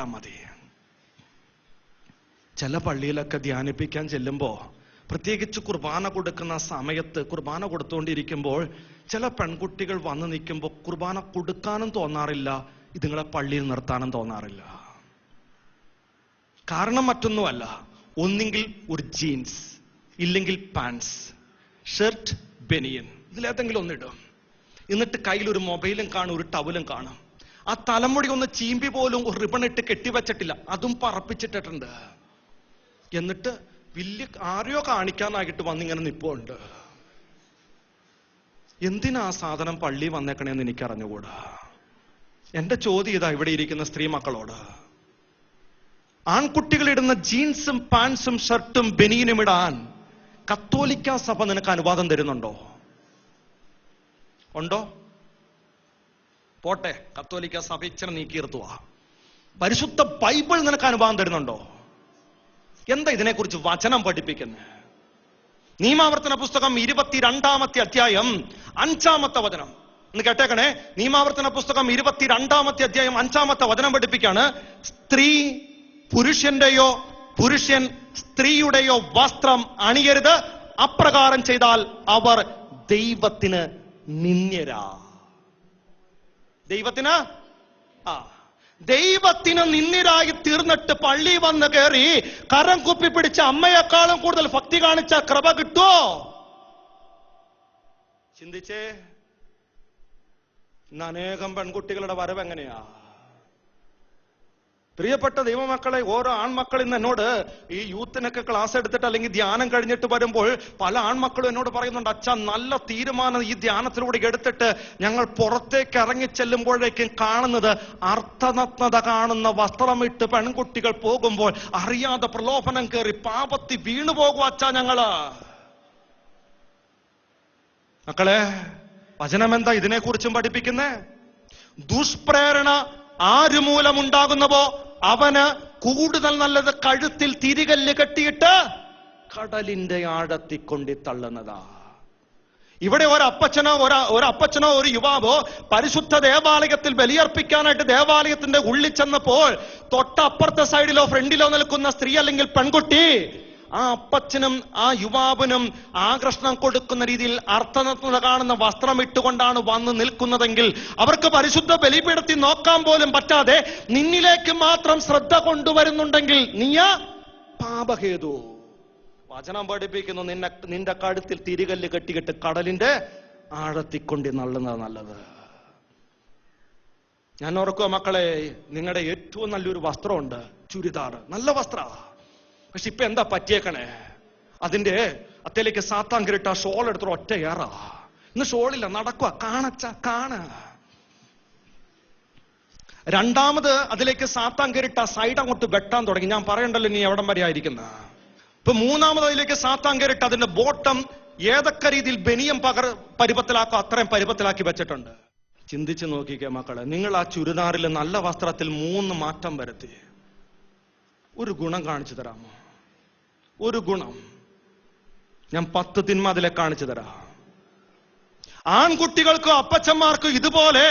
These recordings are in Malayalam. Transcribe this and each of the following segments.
ചെയ്താൽ മതി. ചില പള്ളിയിലൊക്കെ ധ്യാനിപ്പിക്കാൻ ചെല്ലുമ്പോ, പ്രത്യേകിച്ച് കുർബാന കൊടുക്കുന്ന സമയത്ത്, കുർബാന കൊടുത്തുകൊണ്ടിരിക്കുമ്പോൾ ചില പെൺകുട്ടികൾ വന്ന് നിൽക്കുമ്പോൾ കുർബാന കൊടുക്കാനും തോന്നാറില്ല, ഇതുങ്ങളെ പള്ളിയിൽ നിർത്താനും തോന്നാറില്ല. കാരണം മറ്റൊന്നുമല്ല, ഒന്നെങ്കിൽ ഒരു ജീൻസ്, ഇല്ലെങ്കിൽ പാൻസ്, ഷർട്ട്, ബനിയൻ, ഇതിലേതെങ്കിലും ഒന്നിടും. എന്നിട്ട് കയ്യിൽ ഒരു മൊബൈലും കാണും, ഒരു ടവലും കാണും. ആ തലമുടി ഒന്ന് ചീമ്പി പോലും ഒരു റിബൺ ഇട്ട് കെട്ടിവെച്ചിട്ടില്ല, അതും പറപ്പിച്ചിട്ടിട്ടുണ്ട്. എന്നിട്ട് വലിയ ആരെയോ കാണിക്കാനായിട്ട് വന്നിങ്ങനെ നിപ്പുണ്ട്. എന്തിനാ ആ സാധനം പള്ളി വന്നേക്കണേന്ന് എനിക്കറിഞ്ഞുകൂടാ. എന്റെ ചോദ്യം ഇതാ ഇവിടെ ഇരിക്കുന്ന സ്ത്രീ മക്കളോട്. ആൺകുട്ടികൾ ഇടുന്ന ജീൻസും പാൻസും ഷർട്ടും ബനിയനും ഇടാൻ കത്തോലിക്ക സഭ നിനക്ക് അനുവാദം തരുന്നുണ്ടോ? ഉണ്ടോ? പോട്ടെ, കത്തോലിക്ക സഭ ഇച്ചിരി നീക്കിയിരുത്തുക. പരിശുദ്ധ ബൈബിൾ നിനക്ക് അനുവാദം തരുന്നുണ്ടോ? എന്താ ഇതിനെക്കുറിച്ച് വചനം പഠിപ്പിക്കുന്നത്? നിയമാവർത്തന പുസ്തകം 22-ാമത്തെ അധ്യായം 5-ാമത്തെ വചനം എന്ന് കേട്ടേക്കണേ. നിയമാവർത്തന പുസ്തകം 22-ാമത്തെ അധ്യായം 5-ാമത്തെ വചനം പഠിപ്പിക്കാണ്. സ്ത്രീ പുരുഷന്റെയോ പുരുഷൻ സ്ത്രീയുടെയോ വസ്ത്രം അണിയരുത്, അപ്രകാരം ചെയ്താൽ അവർ ദൈവത്തിന് നിന്ദ്യരാ. ദൈവത്തിന് നിന്ദ്യരായി തീർന്നിട്ട് പള്ളി വന്ന് കയറി കരം കുപ്പി പിടിച്ച അമ്മയെക്കാളും കൂടുതൽ ഭക്തി കാണിച്ച കൃപ കിട്ടുമോ? ചിന്തിച്ചേ. ഇന്ന് അനേകം പെൺകുട്ടികളുടെ വരവ് എങ്ങനെയാ? പ്രിയപ്പെട്ട ദൈവമക്കളെ, ഓരോ ആൺമക്കൾ ഇന്ന് എന്നോട് ഈ യൂത്തിനൊക്കെ ക്ലാസ് എടുത്തിട്ട് അല്ലെങ്കിൽ ധ്യാനം കഴിഞ്ഞിട്ട് വരുമ്പോൾ പല ആൺമക്കളും എന്നോട് പറയുന്നുണ്ട്, അച്ഛാ നല്ല തീരുമാനം ഈ ധ്യാനത്തിലൂടെ എടുത്തിട്ട് ഞങ്ങൾ പുറത്തേക്ക് ഇറങ്ങി ചെല്ലുമ്പോഴേക്കും കാണുന്നത് അർത്ഥനഗ്നത കാണുന്ന വസ്ത്രമിട്ട് പെൺകുട്ടികൾ പോകുമ്പോൾ അറിയാതെ പ്രലോഭനം കയറി പാപത്തിൽ വീണു പോകും അച്ഛാ ഞങ്ങള്. മക്കളെ, വചനം എന്താ ഇതിനെക്കുറിച്ചും പഠിപ്പിക്കുന്നേ? ദുഷ്പ്രേരണ ആരുമൂലമുണ്ടാകുന്നവോ അവന് കൂടുതൽ നല്ലത് കഴുത്തിൽ തിരികല്ല് കെട്ടിയിട്ട് കടലിന്റെ ആഴത്തിൽ കൊണ്ടി തള്ളുന്നതാ. ഇവിടെ ഒരപ്പച്ചനോ ഒരു യുവാവോ പരിശുദ്ധ ദേവാലയത്തിൽ ബലിയർപ്പിക്കാനായിട്ട് ദേവാലയത്തിന്റെ ഉള്ളിൽ ചെന്നപ്പോൾ തൊട്ടപ്പുറത്തെ സൈഡിലോ ഫ്രണ്ടിലോ നിൽക്കുന്ന സ്ത്രീ അല്ലെങ്കിൽ പെൺകുട്ടി ആ അപ്പച്ചനും ആ യുവാവിനും ആകർഷണം കൊടുക്കുന്ന രീതിയിൽ അർത്ഥനഗ്നത കാണുന്ന വസ്ത്രം ഇട്ടുകൊണ്ടാണ് വന്ന് നിൽക്കുന്നതെങ്കിൽ അവർക്ക് പരിശുദ്ധ ബലിപീഠത്തിൽ നോക്കാൻ പോലും പറ്റാതെ നിന്നിലേക്ക് മാത്രം ശ്രദ്ധ കൊണ്ടുവരുന്നുണ്ടെങ്കിൽ നീയാ പാപഹേതു. വചനം പഠിപ്പിക്കുന്നു, നിന്റെ കഴുത്തിൽ തിരികല്ല് കെട്ടിയിട്ട് കടലിന്റെ ആഴത്തിൽ കൊണ്ട് നള്ളുന്നത് നല്ലത്. ഞാൻ ഓർക്കുക മക്കളെ, നിങ്ങളുടെ ഏറ്റവും നല്ലൊരു വസ്ത്രമുണ്ട്, ചുരിദാർ, നല്ല വസ്ത്ര. പക്ഷെ ഇപ്പൊ എന്താ പറ്റിയേക്കണേ? അതിന്റെ അത്തേലേക്ക് സാത്താൻ കയറിട്ട് ആ ഷോൾ എടുത്തിട്ട് ഒറ്റ ഏറാ. ഇന്ന് ഷോളില്ല, നടക്കുക, കാണ. രണ്ടാമത് അതിലേക്ക് സാത്താൻ കയറിട്ട് ആ സൈഡ് അങ്ങോട്ട് വെട്ടാൻ തുടങ്ങി. ഞാൻ പറയണ്ടല്ലോ നീ എവിടം വരെ ആയിരിക്കുന്ന. ഇപ്പൊ മൂന്നാമത് അതിലേക്ക് സാത്താൻ കയറിട്ട് അതിന്റെ ബോട്ടം ഏതൊക്കെ രീതിയിൽ ബനിയം പരുവത്തിലാക്കോ അത്രയും പരുവത്തിലാക്കി വെച്ചിട്ടുണ്ട്. ചിന്തിച്ചു നോക്കിക്കേ മക്കളെ, നിങ്ങൾ ആ ചുരിദാറിൽ നല്ല വസ്ത്രത്തിൽ 3 മാറ്റം വരുത്തി. ഒരു ഗുണം കാണിച്ചു തരാമോ? ഒരു ഗുണം ഞാൻ 10 തിന്മ അതിലെ കാണിച്ചു തരാം. ആൺകുട്ടികൾക്കും അപ്പച്ചന്മാർക്കും ഇതുപോലെ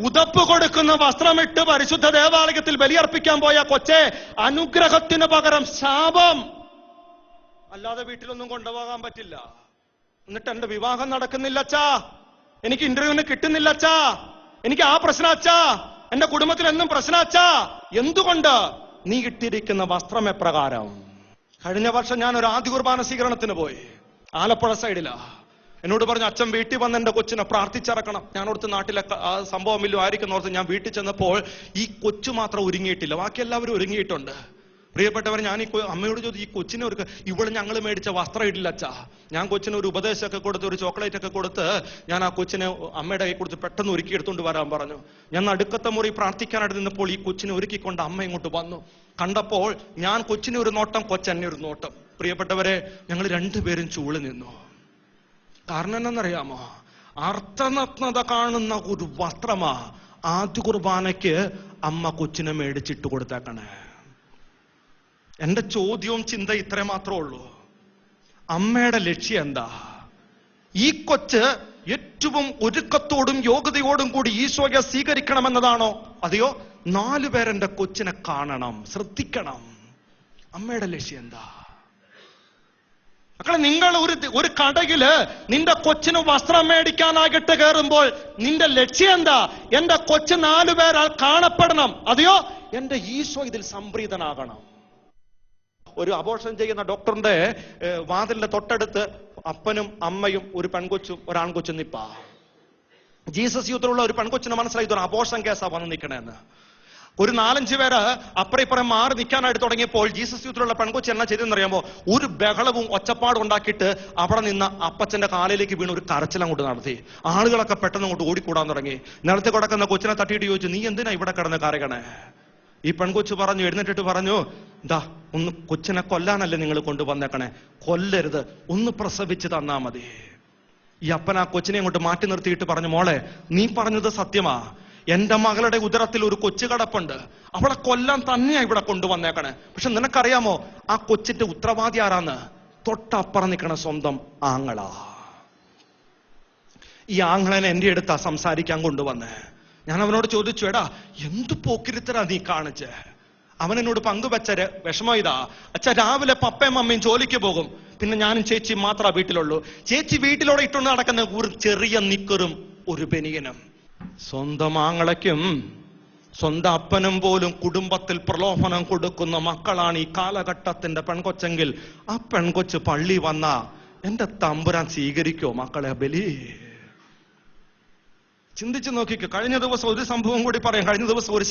ഉതപ്പ് കൊടുക്കുന്ന വസ്ത്രമിട്ട് പരിശുദ്ധ ദേവാലയത്തിൽ ബലിയർപ്പിക്കാൻ പോയ കൊച്ചെ, അനുഗ്രഹത്തിന് പകരം ശാപം. അല്ലാതെ വീട്ടിലൊന്നും കൊണ്ടുപോകാൻ പറ്റില്ല. എന്നിട്ട് എന്റെ വിവാഹം നടക്കുന്നില്ല അച്ഛാ, എനിക്ക് ഇന്റർവ്യൂവിന് കിട്ടുന്നില്ല അച്ഛാ, എനിക്ക് ആ പ്രശ്നം അച്ഛാ, എന്റെ കുടുംബത്തിൽ എന്നും പ്രശ്നം അച്ഛാ. എന്തുകൊണ്ട്? നീ ഇട്ടിരിക്കുന്ന വസ്ത്രം എപ്രകാരം. കഴിഞ്ഞ വർഷം ഞാൻ ഒരു ആദ്യ കുർബാന സ്വീകരണത്തിന് പോയി, ആലപ്പുഴ സൈഡിലാ. എന്നോട് പറഞ്ഞു, അച്ഛൻ വീട്ടിൽ വന്ന് എന്റെ കൊച്ചിനെ പ്രാർത്ഥിച്ചിറക്കണം. ഞാനോർത്ത് നാട്ടിലെ സംഭവം ഇല്ലോ ആയിരിക്കും ഓർത്ത് ഞാൻ വീട്ടിൽ ചെന്നപ്പോൾ ഈ കൊച്ചു മാത്രം ഒരുങ്ങിയിട്ടില്ല, ബാക്കി എല്ലാവരും ഒരുങ്ങിയിട്ടുണ്ട്. പ്രിയപ്പെട്ടവർ, ഞാൻ ഈ അമ്മയോട് ചോദിച്ചു, ഈ കൊച്ചിനെ ഇവള് ഞങ്ങൾ മേടിച്ച വസ്ത്രം ഇടില്ല അച്ഛാ. ഞാൻ കൊച്ചിന് ഒരു ഉപദേശമൊക്കെ കൊടുത്ത് ഒരു ചോക്ലേറ്റ് ഒക്കെ കൊടുത്ത് ഞാൻ ആ കൊച്ചിനെ അമ്മയുടെ കൈ കൊടുത്ത് പെട്ടെന്ന് ഒരുക്കി എടുത്തുകൊണ്ട് വരാൻ പറഞ്ഞു. ഞാൻ നടുക്കത്തെ മുറി പ്രാർത്ഥിക്കാനായിട്ട് നിന്നപ്പോൾ ഈ കൊച്ചിനെ ഒരുക്കിക്കൊണ്ട് അമ്മ ഇങ്ങോട്ട് വന്നു. കണ്ടപ്പോൾ ഞാൻ കൊച്ചിനെ ഒരു നോട്ടം, കൊച്ചെന്നെ ഒരു നോട്ടം. പ്രിയപ്പെട്ടവരെ, ഞങ്ങൾ രണ്ടുപേരും ചൂളി നിന്നു. കാരണം എന്നറിയാമോ? അർത്ഥനഗ്നത കാണുന്ന ഒരു വസ്ത്രമാ ആദ്യ കുർബാനയ്ക്ക് അമ്മ കൊച്ചിനെ മേടിച്ചിട്ട് കൊടുത്തേക്കണേ. എന്റെ ചോദ്യവും ചിന്ത ഇത്രേ മാത്രമേ ഉള്ളൂ. അമ്മയുടെ ലക്ഷ്യം എന്താ? ഈ കൊച്ച് ഏറ്റവും ഒരുക്കത്തോടും യോഗ്യതയോടും കൂടി ഈശോയെ സ്വീകരിക്കണമെന്നതാണോ? അതെയോ 4 പേരെന്റെ കൊച്ചിനെ കാണണം, ശ്രദ്ധിക്കണം. അമ്മയുടെ ലക്ഷ്യം എന്താ? മക്കളെ, നിങ്ങൾ ഒരു കടയില് നിന്റെ കൊച്ചിന് വസ്ത്രം മേടിക്കാനായിട്ട് കയറുമ്പോൾ നിന്റെ ലക്ഷ്യം എന്താ? എന്റെ കൊച്ചു 4 പേരാൾ കാണപ്പെടണം, അതെയോ എന്റെ ഈശോ ഇതിൽ സംപ്രീതനാകണം. ഒരു അബോർഷൻ ചെയ്യുന്ന ഡോക്ടറിന്റെ വാതിലിന്റെ തൊട്ടടുത്ത് അപ്പനും അമ്മയും ഒരു പെൺകൊച്ചും ഒരാൺകൊച്ചും നിപ്പാ. ജീസസ് യൂത്തിലുള്ള ഒരു പെൺകൊച്ചിന് മനസ്സിലായി ഇതൊരു അബോർഷൻ കേസാ വന്ന് നിൽക്കണേന്ന്. ഒരു 4-5 പേര് അപ്പുറം ഇപ്പുറം മാറി നിൽക്കാനായിട്ട് തുടങ്ങിയപ്പോൾ ജീസസ് യൂത്തിലുള്ള പെൺകൊച്ചി എന്നാ ചെയ്തെന്നറിയാമോ? ഒരു ബഹളവും ഒച്ചപ്പാടും ഉണ്ടാക്കിയിട്ട് അവിടെ നിന്ന് അപ്പച്ചന്റെ കാലിലേക്ക് വീണ് ഒരു കരച്ചിലം കൊണ്ട് നടത്തി. ആളുകളൊക്കെ പെട്ടെന്ന് കൊണ്ട് ഓടിക്കൂടാൻ തുടങ്ങി. നിലത്ത് കിടക്കുന്ന കൊച്ചിനെ തട്ടിയിട്ട് ചോദിച്ചു, നീ എന്തിനാ ഇവിടെ കിടന്ന് കരകണേ? ഈ പെൺകൊച്ചു പറഞ്ഞു, എഴുന്നേറ്റിട്ട് പറഞ്ഞു, ദാ ഒന്ന് കൊച്ചിനെ കൊല്ലാനല്ലേ നിങ്ങൾ കൊണ്ടുവന്നേക്കണേ, കൊല്ലരുത്, ഒന്ന് പ്രസവിച്ച് തന്നാ മതി. ഈ അപ്പൻ ആ കൊച്ചിനെ അങ്ങോട്ട് മാറ്റി നിർത്തിയിട്ട് പറഞ്ഞു, മോളെ നീ പറഞ്ഞത് സത്യമാ, എന്റെ മകളുടെ ഉദരത്തിൽ ഒരു കൊച്ചു കിടപ്പുണ്ട്, അവളെ കൊല്ലാൻ തന്നെയാ ഇവിടെ കൊണ്ടുവന്നേക്കണേ. പക്ഷെ നിനക്കറിയാമോ ആ കൊച്ചിന്റെ ഉത്തരവാദി ആരാന്ന്? തൊട്ടപ്പുറം നിൽക്കണ സ്വന്തം ആങ്ങളാ. ഈ ആങ്ങളനെ എന്റെ അടുത്താ സംസാരിക്കാൻ കൊണ്ടുവന്നേ. ഞാൻ അവനോട് ചോദിച്ചു, എടാ എന്തു പോക്കിരിത്തരാ നീ കാണിച്ച്? അവൻ എന്നോട് പങ്കുവെച്ച വിഷമം ഇതാ, അച്ഛാ രാവിലെ പപ്പയും അമ്മയും ജോലിക്ക് പോകും, പിന്നെ ഞാനും ചേച്ചി മാത്രമേ വീട്ടിലുള്ളൂ. ചേച്ചി വീട്ടിലൂടെ ഇട്ടുകൊണ്ട് നടക്കുന്ന ഒരു ചെറിയ നിക്കറും ഒരു ബനിയനും. സ്വന്തം ആങ്ങളയ്ക്കും സ്വന്തം അപ്പനും പോലും കുടുംബത്തിൽ പ്രലോഭനം കൊടുക്കുന്ന മക്കളാണ് ഈ കാലഘട്ടത്തിന്റെ പെൺകൊച്ചെങ്കിൽ ആ പെൺകൊച്ച് പള്ളി വന്ന എന്റെ തമ്പുരാൻ സ്വീകരിക്കോ മക്കളെ ബലി? ചിന്തിച്ചു നോക്കിക്കോ. കഴിഞ്ഞ ദിവസം ഒരു സംഭവം കൂടി പറയാം. കഴിഞ്ഞ ദിവസം ഒരു